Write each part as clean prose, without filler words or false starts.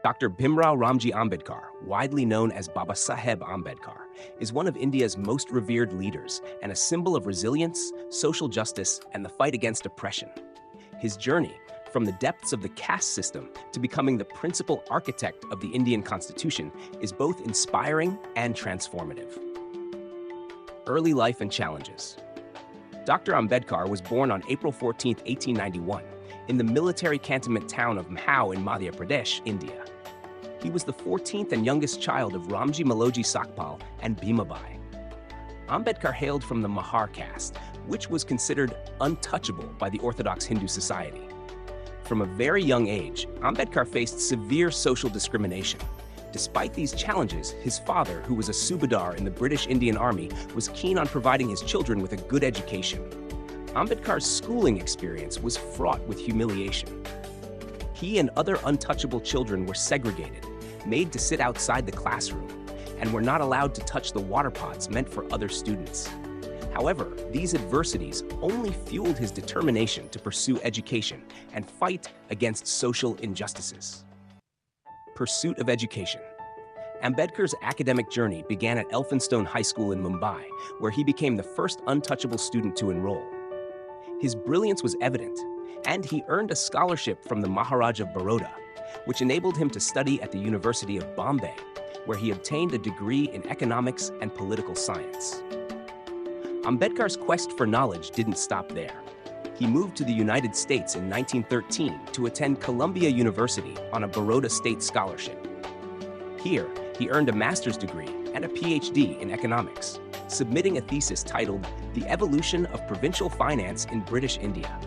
Dr. Bhimrao Ramji Ambedkar, widely known as Babasaheb Ambedkar, is one of India's most revered leaders and a symbol of resilience, social justice, and the fight against oppression. His journey, from the depths of the caste system to becoming the principal architect of the Indian Constitution, is both inspiring and transformative. Early life and challenges. Dr. Ambedkar was born on April 14, 1891, in the military cantonment town of Mhau in Madhya Pradesh, India. He was the 14th and youngest child of Ramji Maloji Sakpal and Bhimabai. Ambedkar hailed from the Mahar caste, which was considered untouchable by the Orthodox Hindu society. From a very young age, Ambedkar faced severe social discrimination. Despite these challenges, his father, who was a subadar in the British Indian Army, was keen on providing his children with a good education. Ambedkar's schooling experience was fraught with humiliation. He and other untouchable children were segregated, made to sit outside the classroom, and were not allowed to touch the water pots meant for other students. However, these adversities only fueled his determination to pursue education and fight against social injustices. Pursuit of education. Ambedkar's academic journey began at Elphinstone High School in Mumbai, where he became the first untouchable student to enroll. His brilliance was evident, and he earned a scholarship from the Maharaj of Baroda, which enabled him to study at the University of Bombay, where he obtained a degree in economics and political science. Ambedkar's quest for knowledge didn't stop there. He moved to the United States in 1913 to attend Columbia University on a Baroda State scholarship. Here, he earned a master's degree and a PhD in economics, submitting a thesis titled The Evolution of Provincial Finance in British India.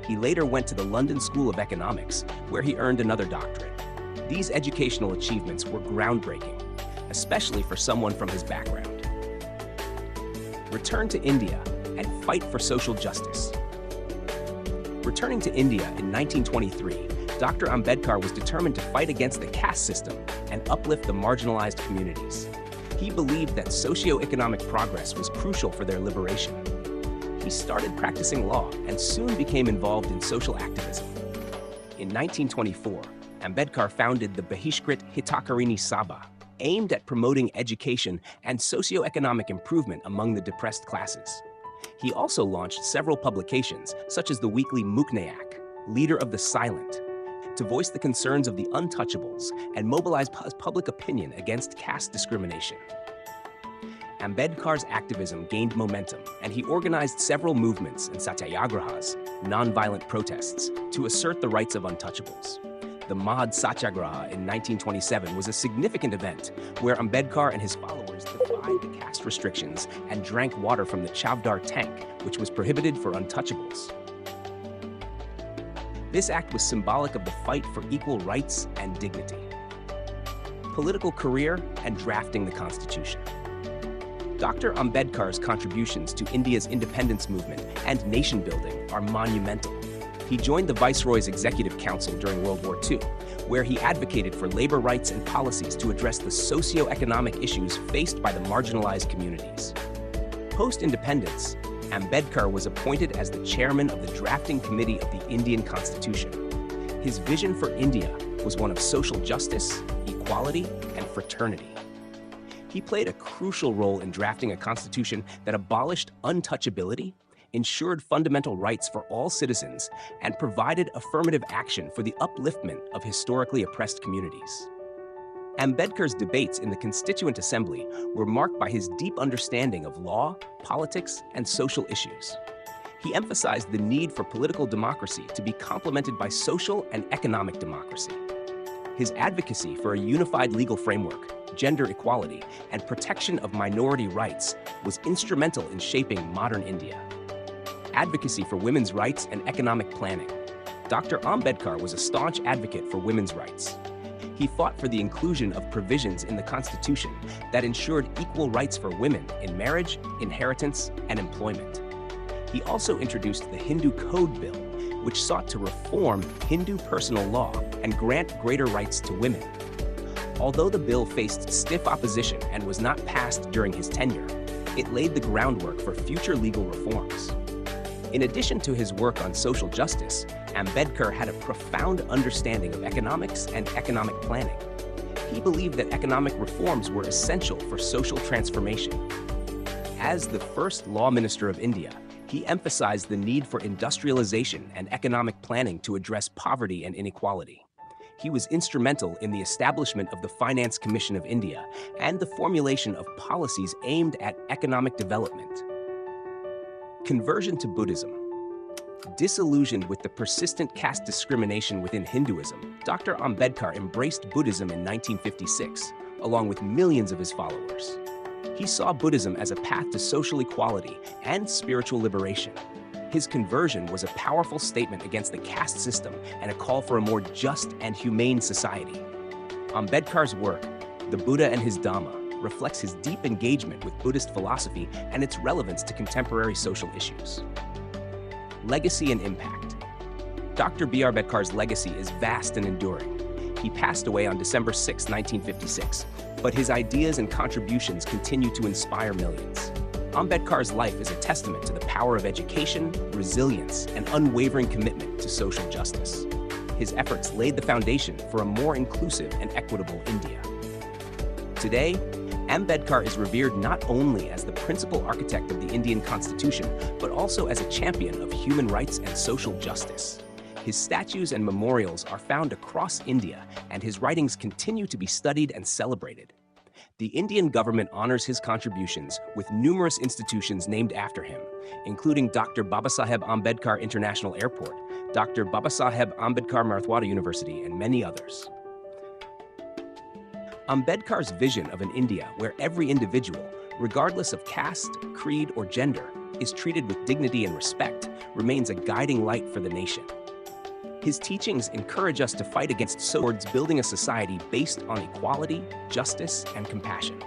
He later went to the London School of Economics, where he earned another doctorate. These educational achievements were groundbreaking, especially for someone from his background. Return to India and fight for social justice. Returning to India in 1923, Dr. Ambedkar was determined to fight against the caste system and uplift the marginalized communities. He believed that socio-economic progress was crucial for their liberation. He started practicing law and soon became involved in social activism. In 1924, Ambedkar founded the Bahishkrit Hitakarini Sabha, aimed at promoting education and socio-economic improvement among the depressed classes. He also launched several publications, such as the weekly Muknayak, Leader of the Silent, to voice the concerns of the untouchables and mobilize public opinion against caste discrimination. Ambedkar's activism gained momentum, and he organized several movements and satyagrahas, nonviolent protests, to assert the rights of untouchables. The Mahad Satyagraha in 1927 was a significant event where Ambedkar and his followers defied the caste restrictions and drank water from the Chavdar tank, which was prohibited for untouchables. This act was symbolic of the fight for equal rights and dignity. Political career and drafting the Constitution. Dr. Ambedkar's contributions to India's independence movement and nation building are monumental. He joined the Viceroy's Executive Council during World War II, where he advocated for labor rights and policies to address the socio-economic issues faced by the marginalized communities. Post-independence, Ambedkar was appointed as the chairman of the drafting committee of the Indian Constitution. His vision for India was one of social justice, equality, and fraternity. He played a crucial role in drafting a constitution that abolished untouchability, ensured fundamental rights for all citizens, and provided affirmative action for the upliftment of historically oppressed communities. Ambedkar's debates in the Constituent Assembly were marked by his deep understanding of law, politics, and social issues. He emphasized the need for political democracy to be complemented by social and economic democracy. His advocacy for a unified legal framework, gender equality, and protection of minority rights was instrumental in shaping modern India. Advocacy for women's rights and economic planning. Dr. Ambedkar was a staunch advocate for women's rights. He fought for the inclusion of provisions in the Constitution that ensured equal rights for women in marriage, inheritance, and employment. He also introduced the Hindu Code Bill, which sought to reform Hindu personal law and grant greater rights to women. Although the bill faced stiff opposition and was not passed during his tenure, it laid the groundwork for future legal reforms. In addition to his work on social justice, Ambedkar had a profound understanding of economics and economic planning. He believed that economic reforms were essential for social transformation. As the first Law Minister of India, he emphasized the need for industrialization and economic planning to address poverty and inequality. He was instrumental in the establishment of the Finance Commission of India and the formulation of policies aimed at economic development. Conversion to Buddhism. Disillusioned with the persistent caste discrimination within Hinduism, Dr. Ambedkar embraced Buddhism in 1956, along with millions of his followers. He saw Buddhism as a path to social equality and spiritual liberation. His conversion was a powerful statement against the caste system and a call for a more just and humane society. Ambedkar's work, The Buddha and His Dhamma, reflects his deep engagement with Buddhist philosophy and its relevance to contemporary social issues. Legacy and impact. Dr. B.R. Ambedkar's legacy is vast and enduring. He passed away on December 6, 1956, but his ideas and contributions continue to inspire millions. Ambedkar's life is a testament to the power of education, resilience, and unwavering commitment to social justice. His efforts laid the foundation for a more inclusive and equitable India. Today, Ambedkar is revered not only as the principal architect of the Indian Constitution, but also as a champion of human rights and social justice. His statues and memorials are found across India, and his writings continue to be studied and celebrated. The Indian government honors his contributions with numerous institutions named after him, including Dr.Babasaheb Ambedkar International Airport, Dr.Babasaheb Ambedkar Marathwada University, and many others. Ambedkar's vision of an India where every individual, regardless of caste, creed, or gender, is treated with dignity and respect remains a guiding light for the nation. His teachings encourage us to fight against towards building a society based on equality, justice, and compassion.